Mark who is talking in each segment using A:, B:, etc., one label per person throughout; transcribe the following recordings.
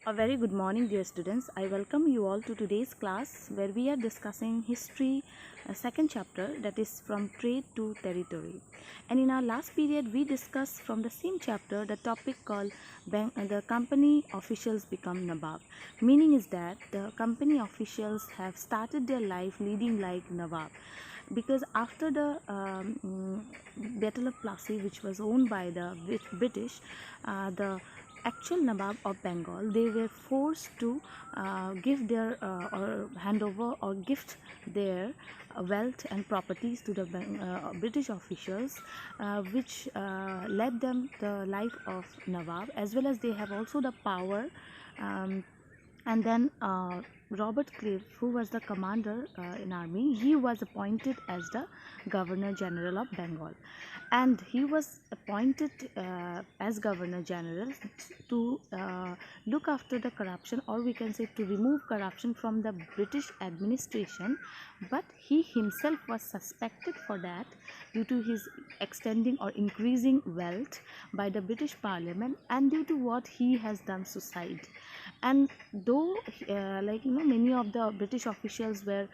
A: A very good morning, dear students. I welcome you all to today's class where we are discussing history, second chapter, that is from trade to territory. And in our last period, we discussed from the same chapter the topic called the company officials become Nawab. Meaning is that the company officials have started their life leading like Nawab, because after the Battle of Plassey, which was owned by the British, the actual Nawab of Bengal, they were forced to give their or hand over or gift their wealth and properties to the British officials, which led them the life of Nawab, as well as they have also the power. And then Robert Clive, who was the commander in army, he was appointed as the Governor General of Bengal, and he was appointed as Governor General to look after the corruption, or we can say to remove corruption from the British administration. But he himself was suspected for that due to his extending or increasing wealth by the British Parliament, and due to what he has done suicide. And though many of the British officials were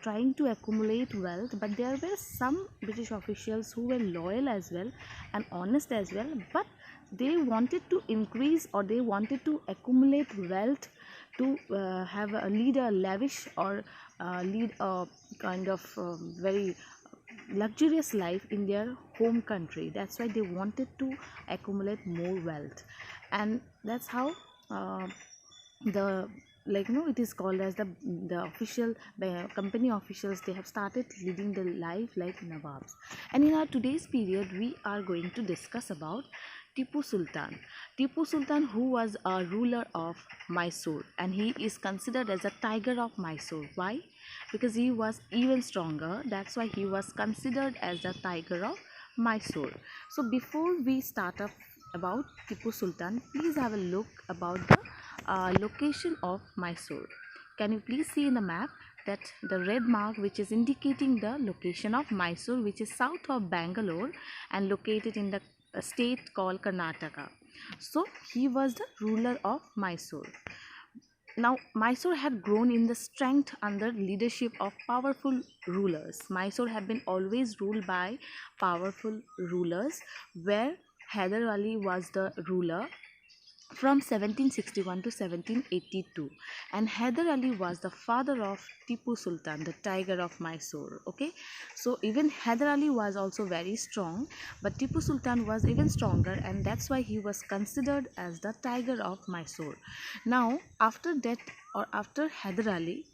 A: trying to accumulate wealth, but there were some British officials who were loyal as well and honest as well, but they wanted to increase or they wanted to accumulate wealth to have a lead a lavish or lead a kind of very luxurious life in their home country. That's why they wanted to accumulate more wealth, and that's how the it is called as the official company officials, they have started leading the life like Nawabs. And in our today's period, we are going to discuss about Tipu Sultan. Tipu Sultan, who was a ruler of Mysore, and he is considered as a tiger of Mysore. Why? Because he was even stronger. That's why he was considered as the tiger of Mysore. So before we start up about Tipu Sultan, please have a look about the location of Mysore. Can you please see in the map that the red mark which is indicating the location of Mysore, which is south of Bangalore and located in the state called Karnataka. So he was the ruler of Mysore. Now, Mysore had grown in the strength under leadership of powerful rulers. Mysore had been always ruled by powerful rulers, where Hyder Ali was the ruler from 1761 to 1782, and Hyder Ali was the father of Tipu Sultan, the tiger of Mysore. Okay, so even Hyder Ali was also very strong, but Tipu Sultan was even stronger, and that's why he was considered as the tiger of Mysore. Now after that, or after Hyder Ali,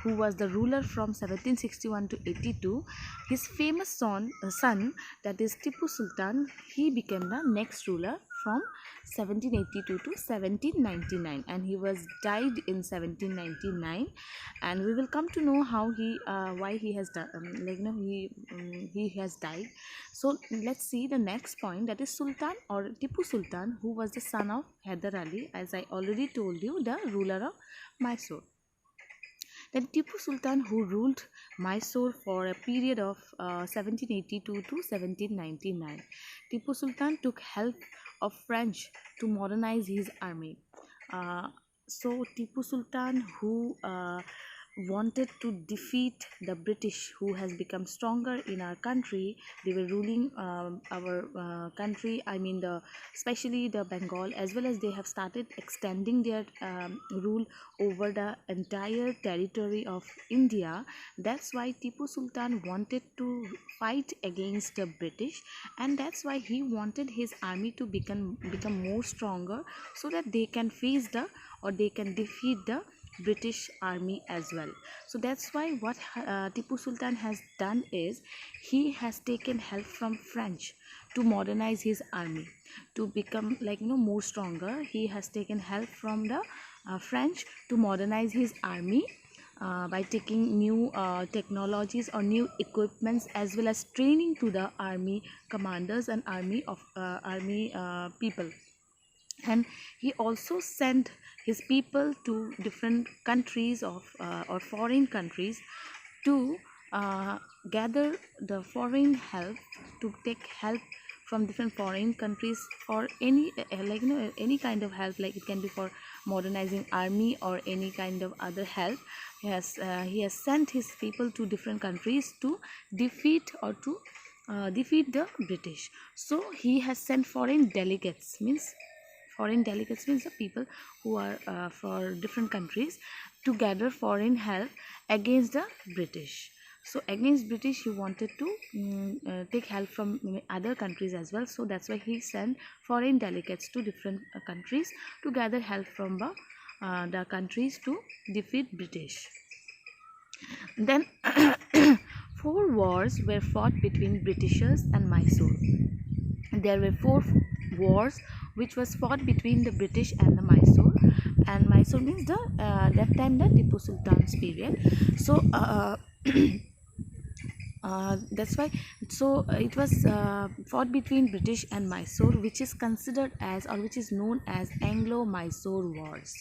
A: who was the ruler from 1761 to 82, his famous son, that is Tipu Sultan, he became the next ruler from 1782 to 1799, and he was died in 1799. And we will come to know how why he has he has died. So let's see the next point, that is Sultan or Tipu Sultan, who was the son of Hyder Ali, as I already told you, the ruler of Mysore. Then Tipu Sultan, who ruled Mysore for a period of 1782 to 1799. Tipu Sultan took help of French to modernize his army. So Tipu Sultan, who wanted to defeat the British, who has become stronger in our country. They were ruling our country, I mean especially the Bengal, as well as they have started extending their rule over the entire territory of India. That's why Tipu Sultan wanted to fight against the British, and that's why he wanted his army to become more stronger, so that they can face the, or they can defeat the British army as well. So that's why what Tipu Sultan has done is he has taken help from French to modernize his army, to become more stronger. He has taken help from the French to modernize his army by taking new technologies or new equipments, as well as training to the army commanders and army people. And he also sent his people to different countries of or foreign countries to gather the foreign help, to take help from different foreign countries for any any kind of help, like it can be for modernizing army or any kind of other help. He has sent his people to different countries to defeat defeat the British. So he has sent foreign delegates, means the people who are for different countries, to gather foreign help against the British. So against British, he wanted to take help from other countries as well. So that's why he sent foreign delegates to different countries to gather help from the countries to defeat British. Then 4 wars were fought between Britishers and Mysore. There were 4 wars which was fought between the British and the Mysore, and Mysore means the that time the Tipu Sultan's period. So that's why, so it was fought between British and Mysore, which is considered as, or which is known as, Anglo-Mysore Wars.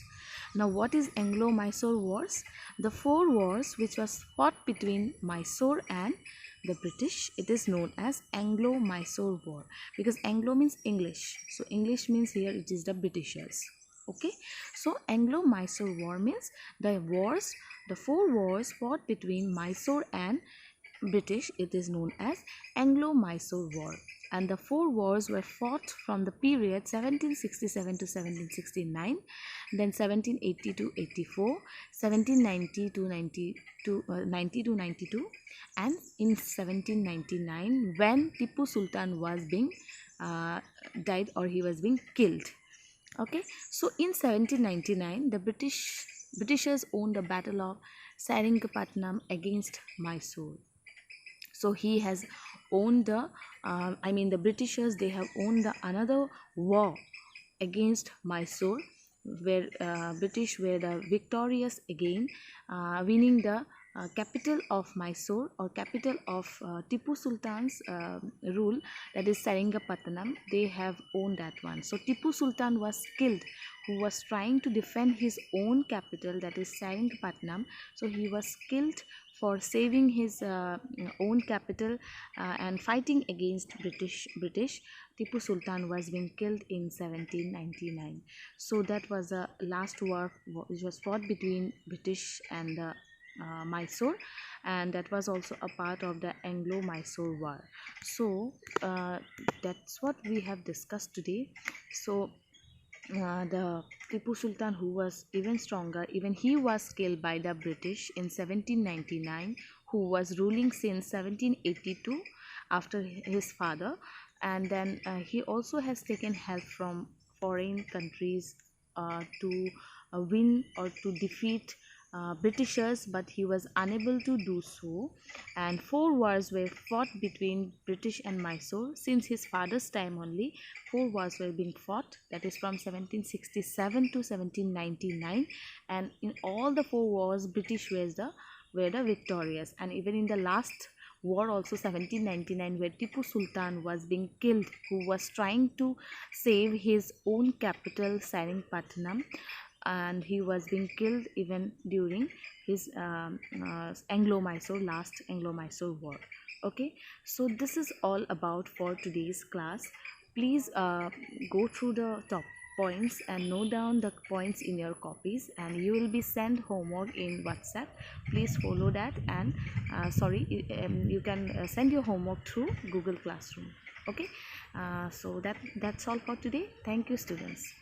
A: Now what is Anglo-Mysore Wars? The 4 wars which was fought between Mysore and the British, it is known as Anglo-Mysore War, because Anglo means English, so English means here it is the Britishers. Okay, so Anglo-Mysore War means the 4 wars fought between Mysore and British, it is known as Anglo-Mysore War. And the 4 wars were fought from the period 1767 to 1769, then 1780 to 84, 1790 to 90 to 92, and in 1799 when Tipu Sultan was being died, or he was being killed. Okay, so in 1799 the Britishers won the Battle of Seringapatnam against Mysore. So he has owned the the Britishers, they have owned another war against Mysore, where British were the victorious again, winning the capital of Mysore, or capital of Tipu Sultan's rule, that is Seringapatanam. They have owned that one. So Tipu Sultan was killed, who was trying to defend his own capital, that is Seringapatanam. So he was killed for saving his own capital and fighting against British. Tipu Sultan was being killed in 1799. So that was the last war which was fought between British and Mysore, and that was also a part of the Anglo-Mysore War. So that's what we have discussed today. So the Tipu Sultan, who was even stronger, even he was killed by the British in 1799, who was ruling since 1782 after his father. And then he also has taken help from foreign countries to win or to defeat Britishers, but he was unable to do so. And 4 wars were fought between British and Mysore since his father's time only. 4 wars were being fought, that is from 1767 to 1799, and in all the 4 wars British were the victorious. And even in the last war also, 1799, where Tipu Sultan was being killed, who was trying to save his own capital Seringapatanam, and he was being killed even during his Anglo-Mysore, last Anglo-Mysore War. Okay, so this is all about for today's class. Please go through the top points and note down the points in your copies, and you will be sent homework in WhatsApp. Please follow that, and you can send your homework through Google Classroom. Okay, so that's all for today. Thank you, students.